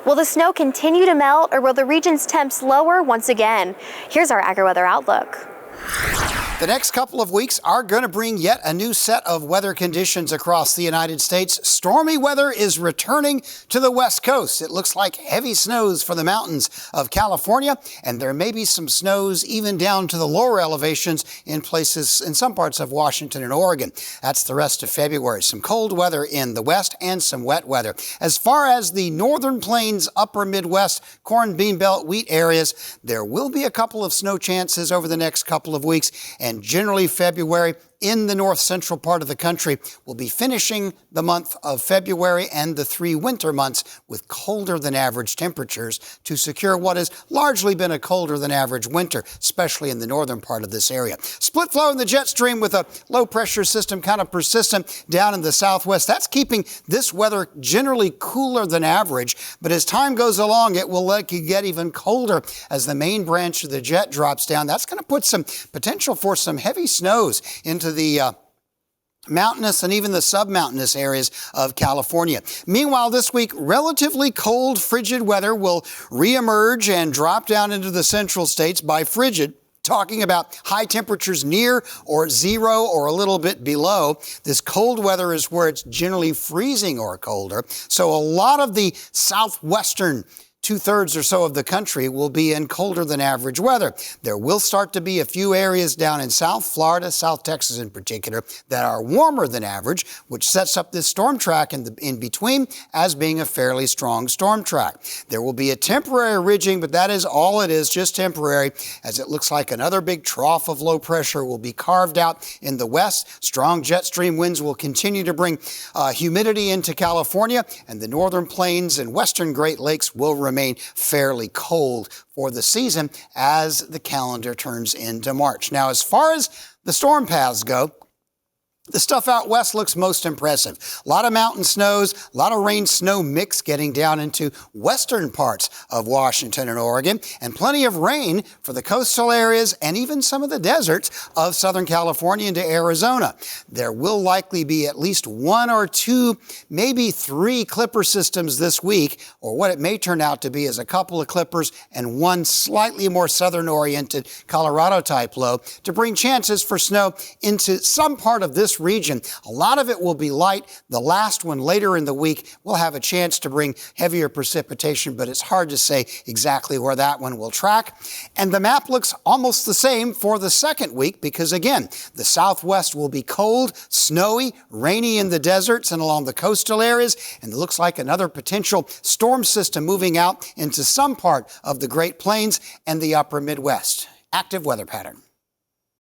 Will the snow continue to melt, or will the region's temps lower once again? Here's our AgriWeather outlook. The next couple of weeks are going to bring yet a new set of weather conditions across the United States. Stormy weather is returning to the West Coast. It looks like heavy snows for the mountains of California, and there may be some snows even down to the lower elevations in places in some parts of Washington and Oregon. That's the rest of February. Some cold weather in the west and some wet weather. As far as the northern plains, upper Midwest, corn, bean belt, wheat areas, there will be a couple of snow chances over the next couple of weeks. And generally February in the north central part of the country will be finishing the month of February and the 3 winter months with colder than average temperatures to secure what has largely been a colder than average winter, especially in the northern part of this area. Split flow in the jet stream with a low pressure system kind of persistent down in the southwest. That's keeping this weather generally cooler than average, but as time goes along, it will likely get even colder as the main branch of the jet drops down. That's going to put some potential for some heavy snows into the mountainous and even the submountainous areas of California. Meanwhile, this week, relatively cold, frigid weather will reemerge and drop down into the central states. By frigid, talking about high temperatures near or zero or a little bit below. This cold weather is where it's generally freezing or colder. So a lot of the southwestern 2/3 or so of the country will be in colder than average weather. There will start to be a few areas down in South Florida, South Texas in particular, that are warmer than average, which sets up this storm track in between as being a fairly strong storm track. There will be a temporary ridging, but that is all it is, just temporary, as it looks like another big trough of low pressure will be carved out in the west. Strong jet stream winds will continue to bring humidity into California, and the northern plains and western Great Lakes will remain fairly cold for the season as the calendar turns into March. Now, as far as the storm paths go, the stuff out west looks most impressive. A lot of mountain snows, a lot of rain-snow mix getting down into western parts of Washington and Oregon, and plenty of rain for the coastal areas and even some of the deserts of Southern California into Arizona. There will likely be at least 1 or 2, maybe 3 clipper systems this week, or what it may turn out to be is a couple of clippers and 1 slightly more southern-oriented Colorado-type low to bring chances for snow into some part of this region. A lot of it will be light. The last one later in the week will have a chance to bring heavier precipitation, but it's hard to say exactly where that one will track. And the map looks almost the same for the second week because, again, the southwest will be cold, snowy, rainy in the deserts and along the coastal areas, and it looks like another potential storm system moving out into some part of the Great Plains and the upper Midwest. Active weather pattern.